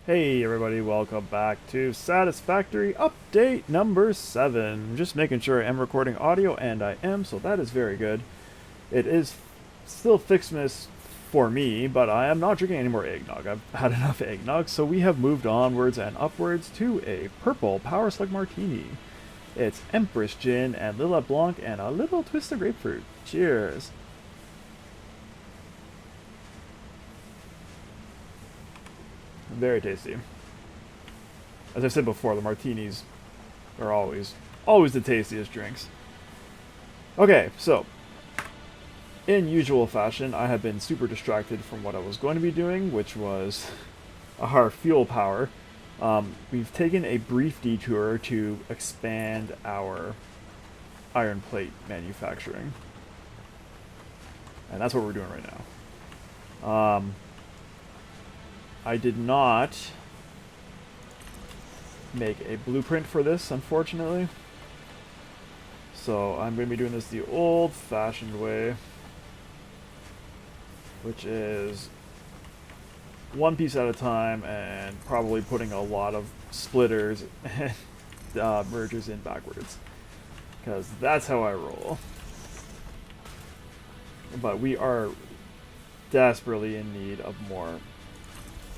Hey everybody, welcome back to Satisfactory update number 7. Just making sure I am recording audio, and I am, so that is very good. It is still Fixmas for me, but I am not drinking any more eggnog. I've had enough eggnog, so we have moved onwards and upwards to a purple Power Slug Martini. It's Empress Gin and Lillet Blanc and a little twist of grapefruit. Cheers! Very tasty. As I said before, the martinis are always the tastiest drinks. Okay, so in usual fashion, I have been super distracted from what I was going to be doing, which was our fuel power. We've taken a brief detour to expand our iron plate manufacturing, and that's what we're doing right now. I did not make a blueprint for this, unfortunately. So I'm going to be doing this the old-fashioned way, which is one piece at a time and probably putting a lot of splitters and mergers in backwards, because that's how I roll. But we are desperately in need of more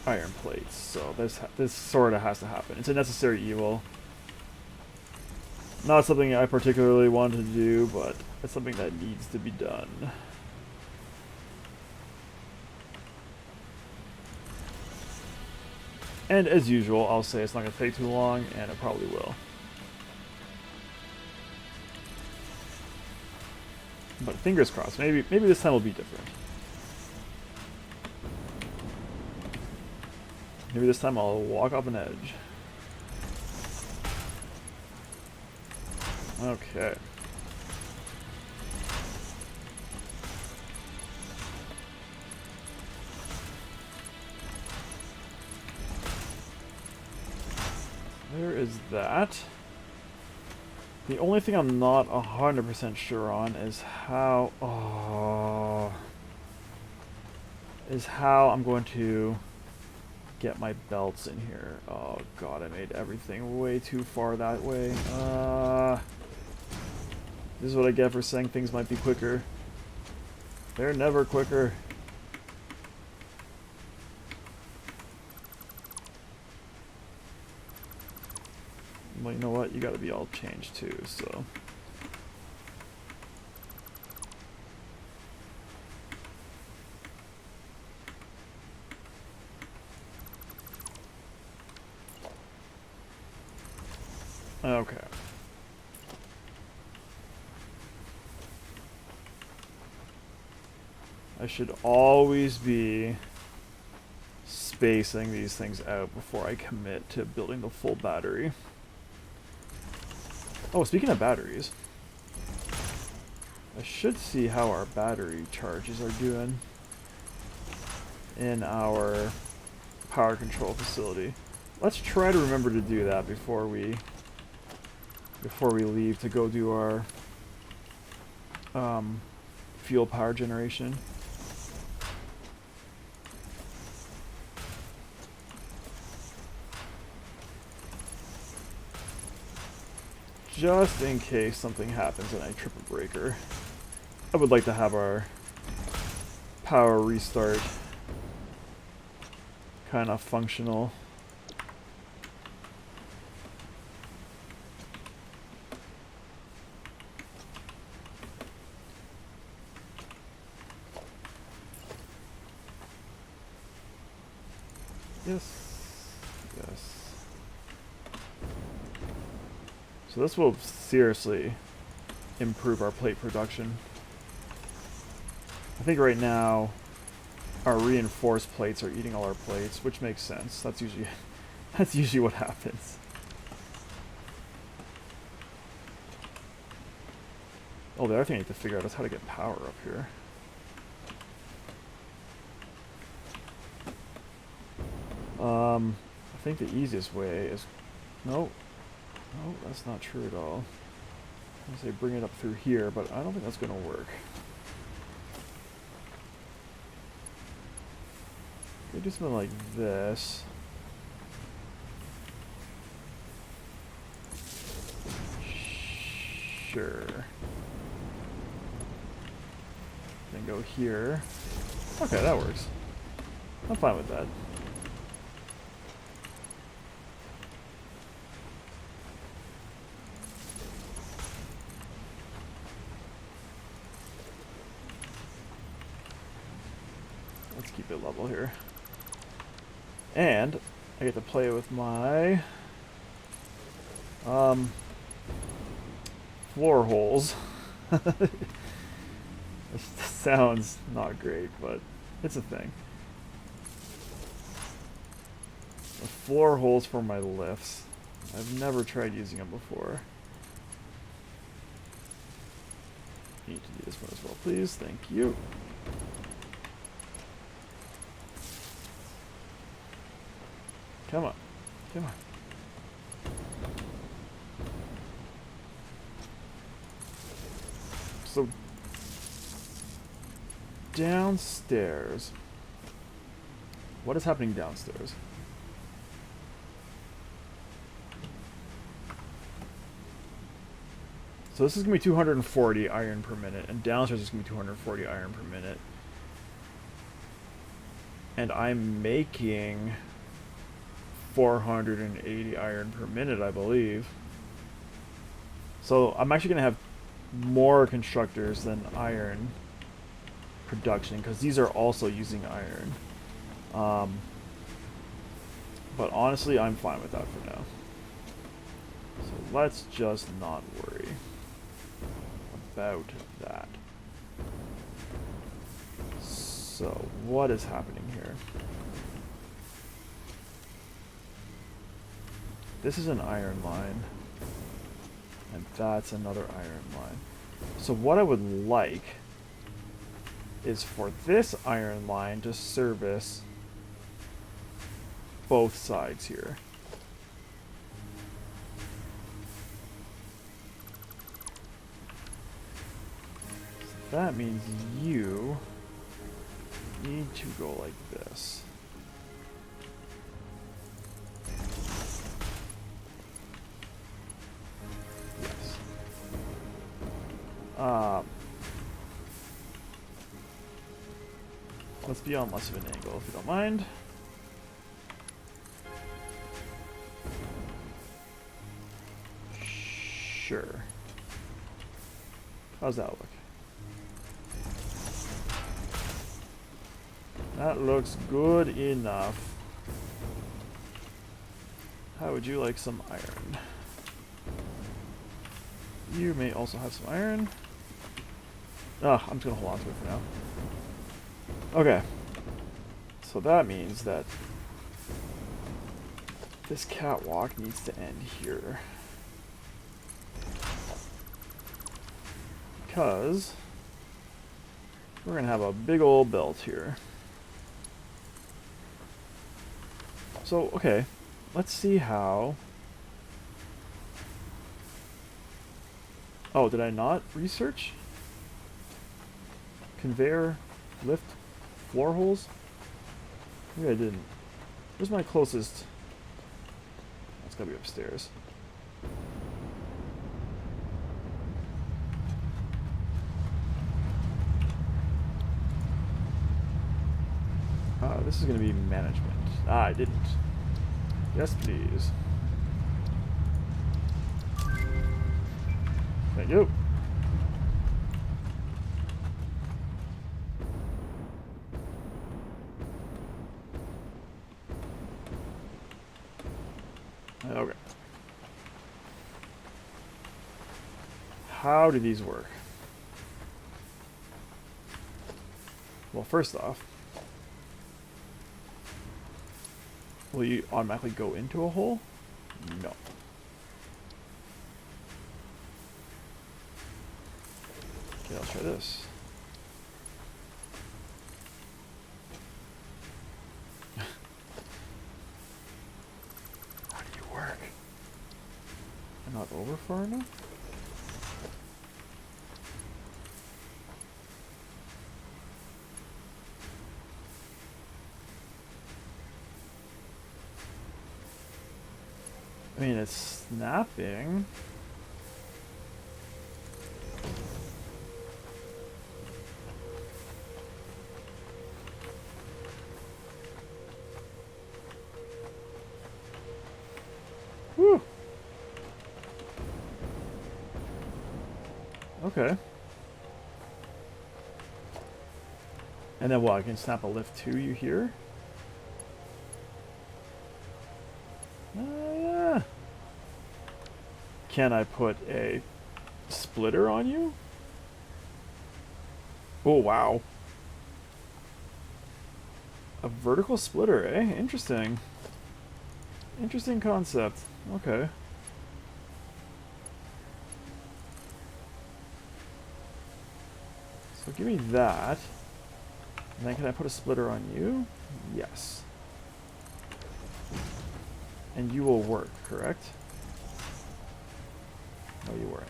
iron plates, so this sort of has to happen. It's a necessary evil. Not something I particularly want to do, but it's something that needs to be done. And as usual, I'll say it's not going to take too long, and it probably will. But fingers crossed, maybe this time will be different. Maybe this time I'll walk off an edge. Okay. There is that. The only thing I'm not 100% sure on is how... is how I'm going to get my belts in here. Oh god, I made everything way too far that way. This is what I get for saying things might be quicker. They're never quicker. Well, you know what? You gotta be all changed too, so... Okay. I should always be spacing these things out before I commit to building the full battery. Oh, speaking of batteries, I should see how our battery charges are doing in our power control facility. Let's try to remember to do that before we leave to go do our fuel power generation. Just in case something happens and I trip a breaker. I would like to have our power restart kind of functional. Yes. Yes. So this will seriously improve our plate production. I think right now our reinforced plates are eating all our plates, which makes sense. That's usually what happens. Oh, the other thing I need to figure out is how to get power up here. I think the easiest way is... No, that's not true at all. I was gonna say bring it up through here, but I don't think that's gonna work. We do something like this. Sure. Then go here. Okay, that works. I'm fine with that. Let's keep it level here. And I get to play with my floor holes. This sounds not great, but it's a thing. The floor holes for my lifts. I've never tried using them before. Need to do this one as well, please. Thank you. Come on. Come on. So, downstairs. What is happening downstairs? So this is going to be 240 iron per minute, and downstairs is going to be 240 iron per minute. And I'm making 480 iron per minute, I believe. So I'm actually going to have more constructors than iron production, because these are also using iron. But honestly, I'm fine with that for now. So let's just not worry about that. So what is happening here? This is an iron line, and that's another iron line. So what I would like is for this iron line to service both sides here. So that means you need to go like this. Yes. Let's be on less of an angle if you don't mind. Sure. How's that look? That looks good enough. How would you like some iron? You may also have some iron. Ah, I'm just gonna hold on to it for now. Okay. So that means that this catwalk needs to end here. Because we're gonna have a big old belt here. So, okay, let's see how... Oh, did I not research? Conveyor, lift, floor holes? Maybe I didn't. Where's my closest? That's gotta be upstairs. This is gonna be management. Ah, I didn't. Yes, please. Thank you. Okay. How do these work? Well, first off, will you automatically go into a hole? No. Okay, let's try this. How do you work? I'm not over far enough? I mean, it's snapping. Whew. Okay. And then what? I can snap a lift to you here? Yeah. Can I put a splitter on you? Oh, wow. A vertical splitter, eh? Interesting. Interesting concept. Okay. So give me that. And then can I put a splitter on you? Yes. And you will work, correct? No, you weren't.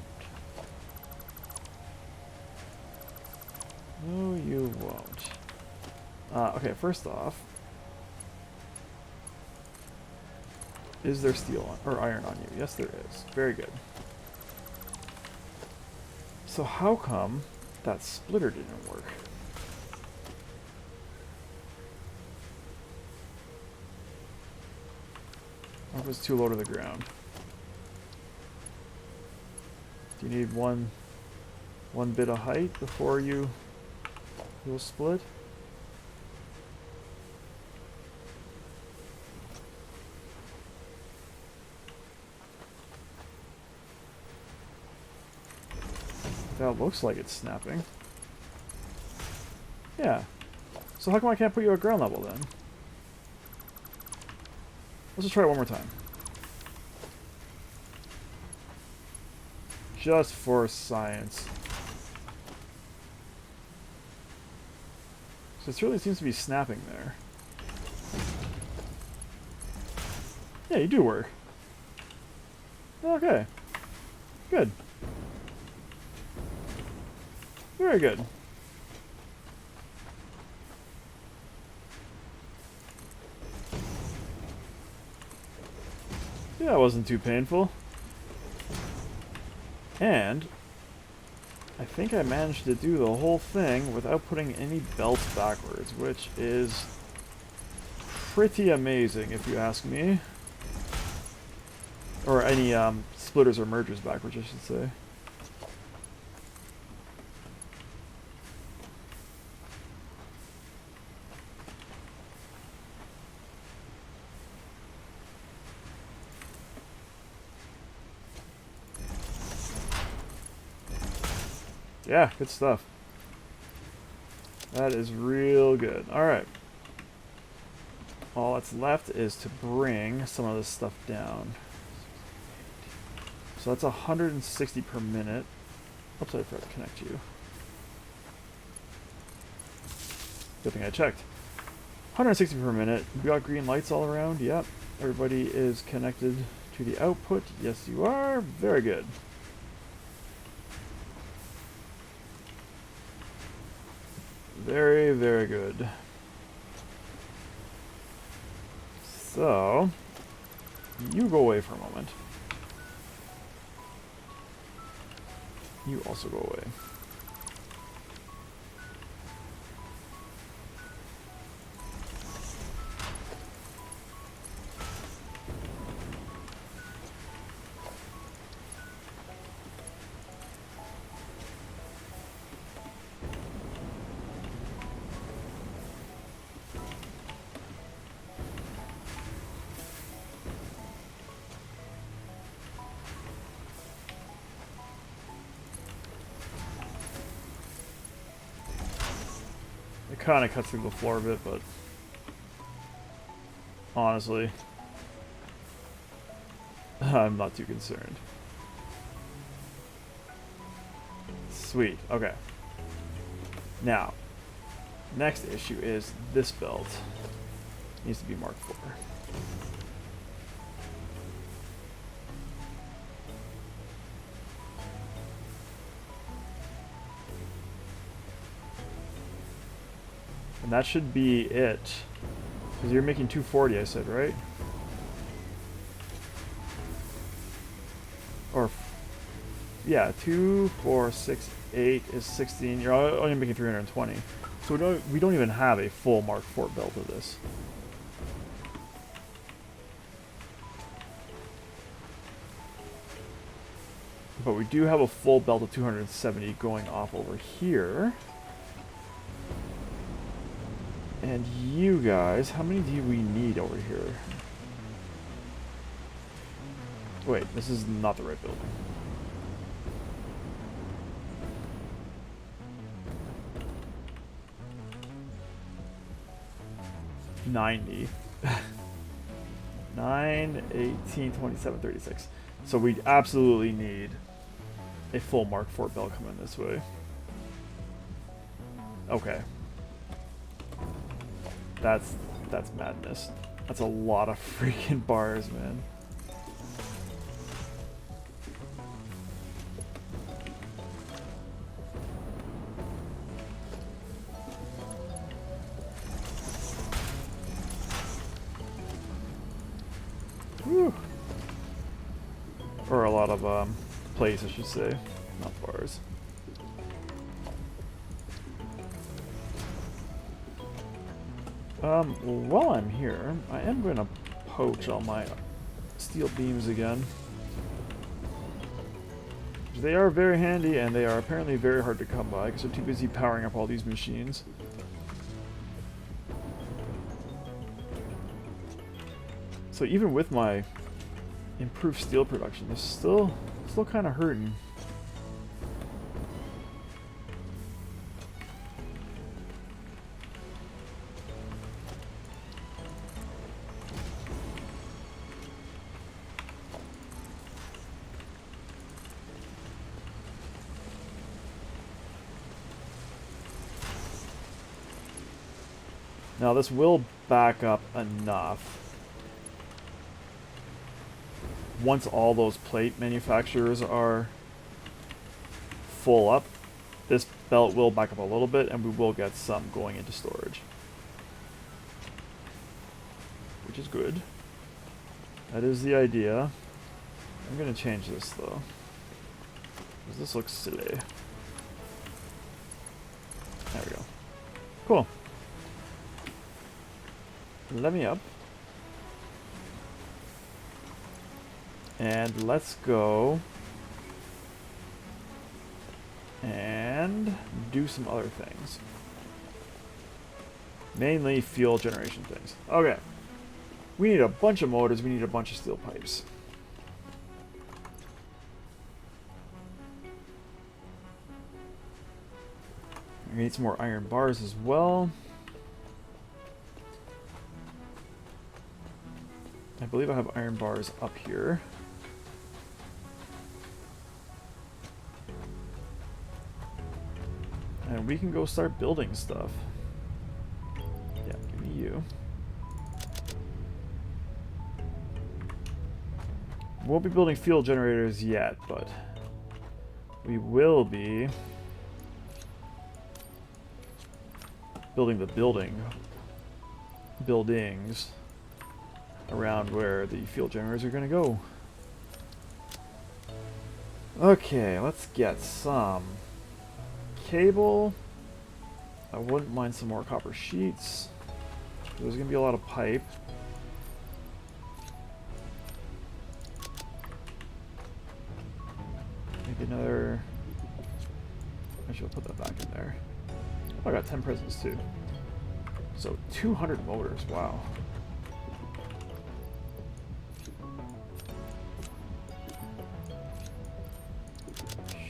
No, you won't. Okay, first off, is there steel on, or iron on you? Yes, there is. Very good. So how come that splitter didn't work? Or it was too low to the ground. Do you need one bit of height before you'll split? That looks like it's snapping. Yeah. So how come I can't put you at ground level then? Let's just try it one more time. Just for science. So it certainly seems to be snapping there. Yeah, you do work. Okay. Good. Very good. Yeah, it wasn't too painful. And I think I managed to do the whole thing without putting any belts backwards, which is pretty amazing if you ask me. Or any splitters or mergers backwards, I should say. Yeah, good stuff. That is real good. Alright. All that's left is to bring some of this stuff down. So that's 160 per minute. Oops, I forgot to connect you. Good thing I checked. 160 per minute. We got green lights all around. Yep. Everybody is connected to the output. Yes, you are. Very good. Very, very good. So, you go away for a moment. You also go away. It kind of cuts through the floor a bit, but honestly, I'm not too concerned. Sweet. Okay. Now, next issue is this belt. Needs to be marked 4. And that should be it. Because you're making 240, I said, right? Or, yeah, 2, 4, 6, 8 is 16. You're only making 320. So we don't even have a full Mark 4 belt of this. But we do have a full belt of 270 going off over here. And you guys, how many do we need over here? Wait, this is not the right building. $90. 9, 18, 27, 36. So we absolutely need a full Mark IV belt coming this way. Okay. That's madness. That's a lot of freaking bars, man. Whew. Or a lot of plates, I should say, not bars. While I'm here, I am going to poach all my steel beams again. They are very handy, and they are apparently very hard to come by, because they're too busy powering up all these machines. So even with my improved steel production, it's still kind of hurting. Now this will back up enough. Once all those plate manufacturers are full up, this belt will back up a little bit and we will get some going into storage. Which is good. That is the idea. I'm going to change this though, because this looks silly. There we go. Cool. Let me up. And let's go and do some other things. Mainly fuel generation things. Okay. We need a bunch of motors, we need a bunch of steel pipes. We need some more iron bars as well. I believe I have iron bars up here. And we can go start building stuff. Yeah, give me you. Won't be building fuel generators yet, but we will be building the buildings around where the fuel generators are going to go. Okay, let's get some cable. I wouldn't mind some more copper sheets. There's going to be a lot of pipe. Maybe another... I should put that back in there. Oh, I got 10 prisons too. So 200 motors, wow.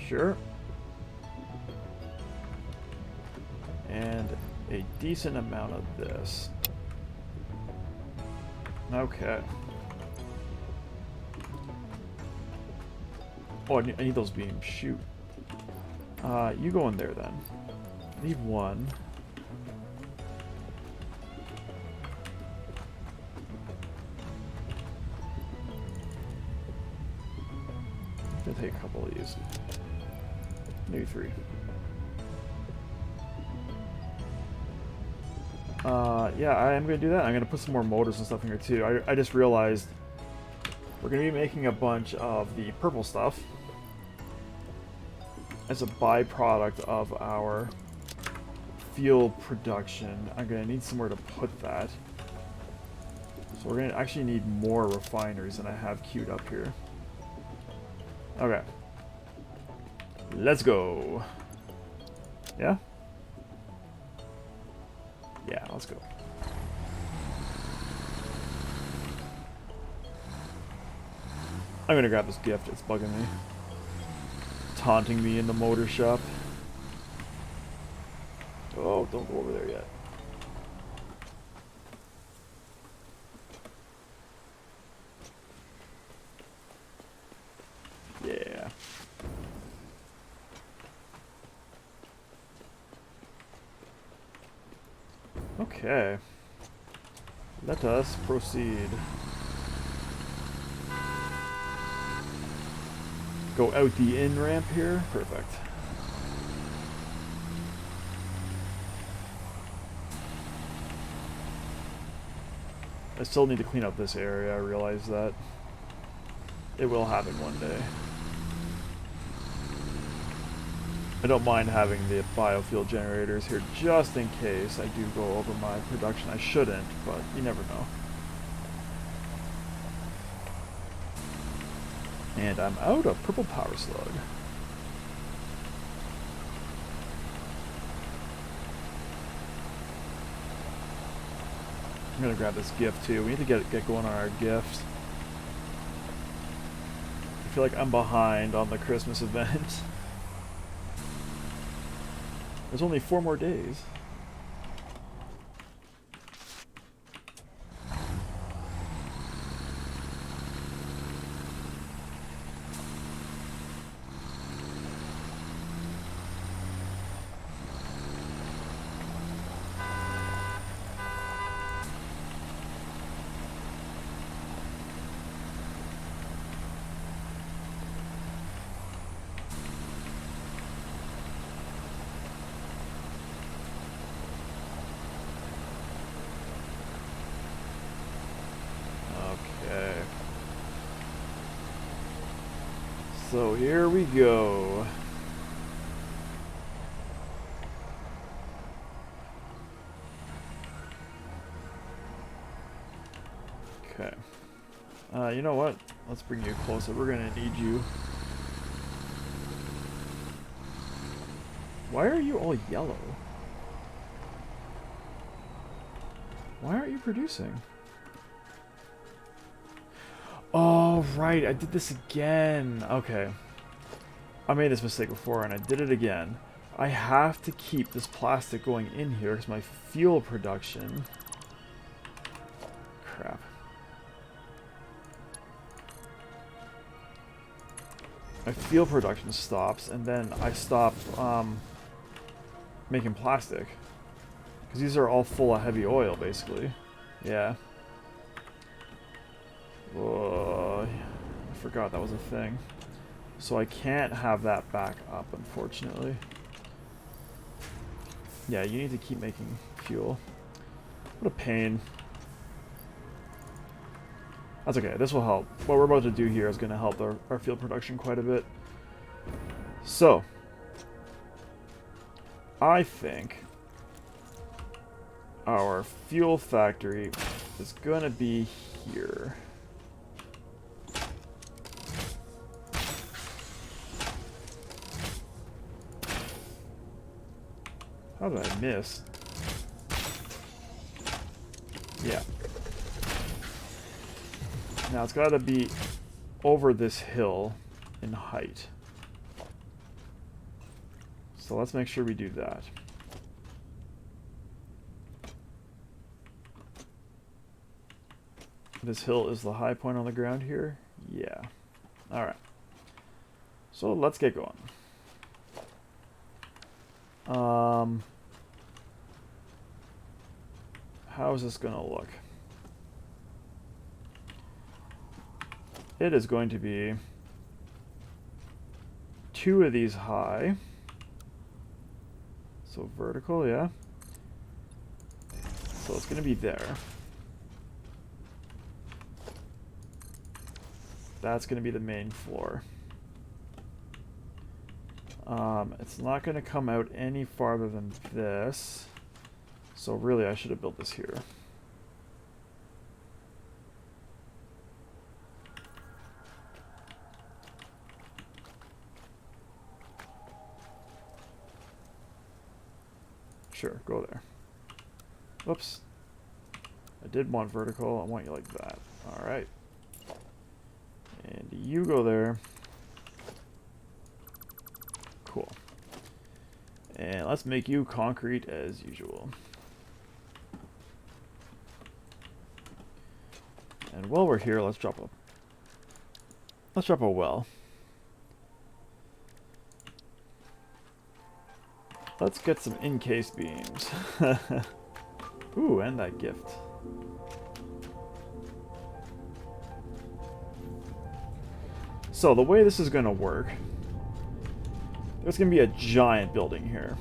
Sure. And a decent amount of this. Okay. Oh, I need those beams. Shoot. You go in there then. I need one. I'm gonna take a couple of these. Maybe 3. Yeah, I am going to do that. I'm going to put some more motors and stuff in here too. I just realized we're going to be making a bunch of the purple stuff as a byproduct of our fuel production. I'm going to need somewhere to put that. So we're going to actually need more refineries than I have queued up here. Okay. Let's go. Yeah? Yeah, let's go. I'm gonna grab this gift, it's bugging me. Taunting me in the motor shop. Oh, don't go over there yet. Yeah. Okay. Let us proceed. Go out the in ramp here. Perfect. I still need to clean up this area, I realize that. It will happen one day. I don't mind having the biofuel generators here just in case I do go over my production. I shouldn't, but you never know. And I'm out of purple power slug. I'm gonna grab this gift too. We need to get going on our gifts. I feel like I'm behind on the Christmas event. There's only 4 more days. Okay. So here we go. Okay. You know what? Let's bring you closer. We're gonna need you. Why are you all yellow? Why aren't you producing? Oh, right. I did this again. Okay. I made this mistake before and I did it again. I have to keep this plastic going in here because my fuel production... Crap. My fuel production stops and then I stop making plastic. Because these are all full of heavy oil, basically. Yeah. I forgot that was a thing. So I can't have that back up, unfortunately. Yeah, you need to keep making fuel. What a pain. That's okay, this will help. What we're about to do here is going to help our fuel production quite a bit. So, I think our fuel factory is going to be here. How did I miss? Yeah. Now it's got to be over this hill in height. So let's make sure we do that. This hill is the high point on the ground here? Yeah. Alright. So let's get going. How is this going to look? It is going to be 2 of these high. So vertical, yeah. So it's going to be there. That's going to be the main floor. It's not going to come out any farther than this. So really, I should have built this here. Sure, go there. Whoops. I did want vertical. I want you like that. Alright. And you go there. Cool. And let's make you concrete as usual. And while we're here, let's drop a well. Let's get some encased beams. Ooh, and that gift. So the way this is going to work, there's going to be a giant building here.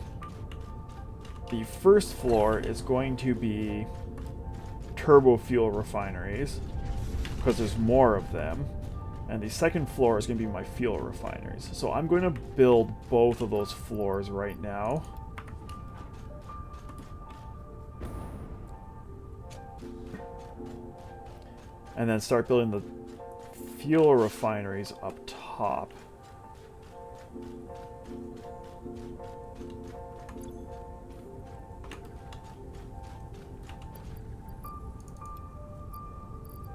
The first floor is going to be turbo fuel refineries, because there's more of them. And the second floor is going to be my fuel refineries. So I'm going to build both of those floors right now. And then start building the fuel refineries up top.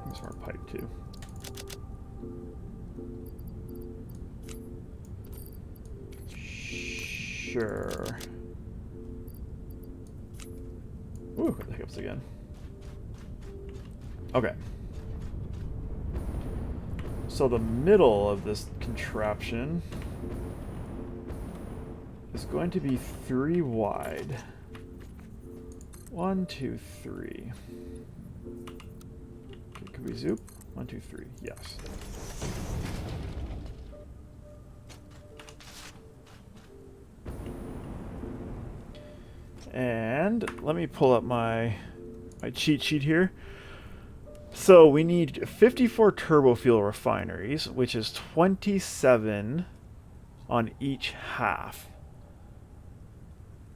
There's more pipe too. Sure. Ooh, got the hiccups again. Okay. So the middle of this contraption is going to be 3 wide. 1, 2, 3. Okay, can we zoop? 1, 2, 3. Yes. And let me pull up my cheat sheet here. So we need 54 turbo fuel refineries, which is 27 on each half.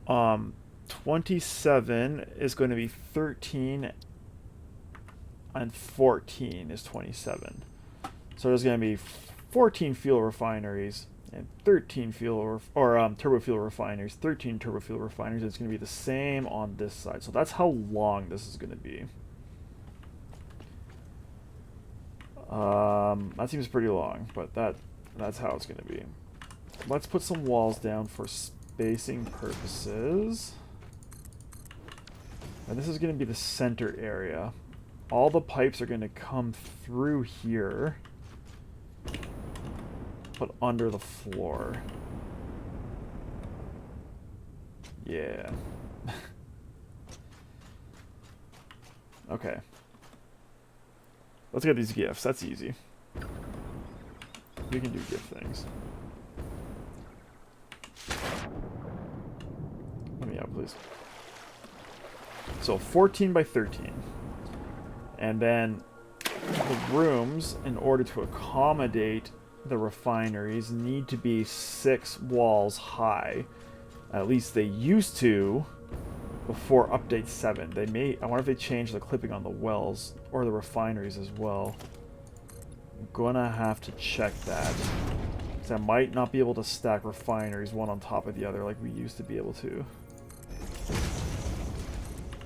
27 is going to be 13, and 14 is 27. So there's going to be 14 fuel refineries and 13 turbo fuel refineries, 13 turbo fuel refineries. It's going to be the same on this side. So that's how long this is going to be. That seems pretty long, but that's how it's going to be. Let's put some walls down for spacing purposes. And this is going to be the center area. All the pipes are going to come through here, but under the floor. Yeah. Okay. Let's get these gifts. That's easy. We can do gift things. Let me out, please. So 14 by 13. And then the rooms, in order to accommodate the refineries, need to be 6 walls high. At least they used to before update 7. They may, I wonder if they changed the clipping on the wells or the refineries as well. I'm gonna have to check that. Because I might not be able to stack refineries one on top of the other like we used to be able to.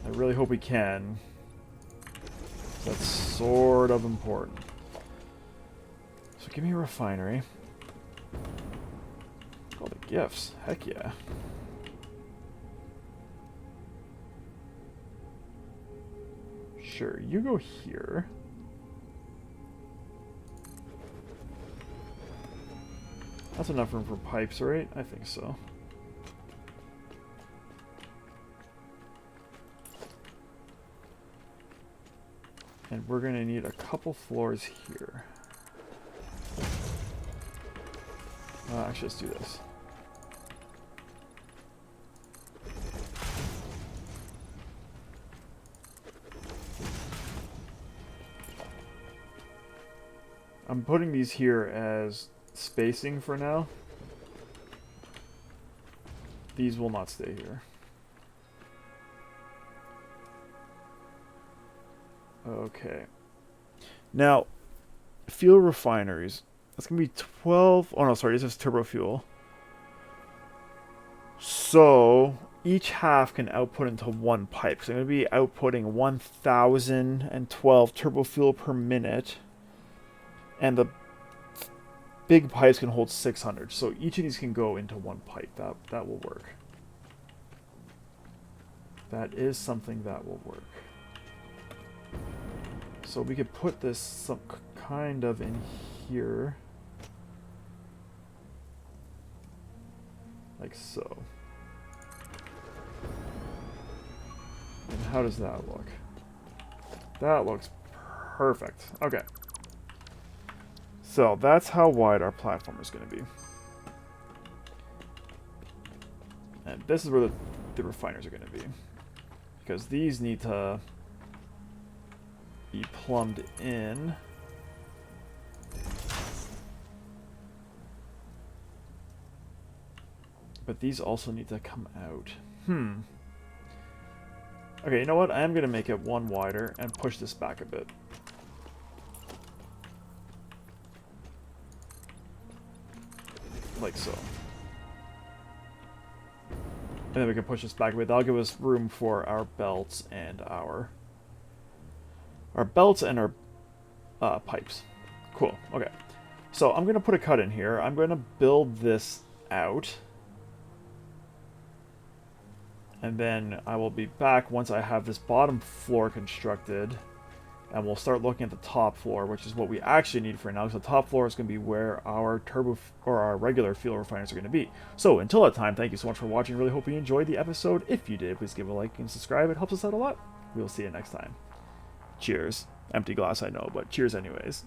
I really hope we can. That's sort of important. So give me a refinery. All the gifts. Heck yeah. Sure, you go here. That's enough room for pipes, right? I think so. And we're going to need a couple floors here. Actually, let's do this. I'm putting these here as spacing for now. These will not stay here. Okay. Now, fuel refineries. That's going to be 12... Oh, no, sorry. This is turbo fuel. So, each half can output into one pipe. So I'm going to be outputting 1,012 turbo fuel per minute. And the big pipes can hold 600. So each of these can go into one pipe. That will work. That is something that will work. So we could put this some kind of in here. Like so. And how does that look? That looks perfect. Okay. So that's how wide our platform is going to be. And this is where the refiners are going to be. Because these need to be plumbed in. But these also need to come out. Okay, you know what? I am going to make it one wider and push this back a bit. Like so. And then we can push this back a bit. That'll give us room for our belts and our pipes. Cool. Okay. So I'm going to put a cut in here. I'm going to build this out. And then I will be back once I have this bottom floor constructed. And we'll start looking at the top floor, which is what we actually need for now. So the top floor is going to be where our our regular fuel refiners are going to be. So until that time, thank you so much for watching. Really hope you enjoyed the episode. If you did, please give a like and subscribe. It helps us out a lot. We'll see you next time. Cheers. Empty glass, I know, but cheers anyways.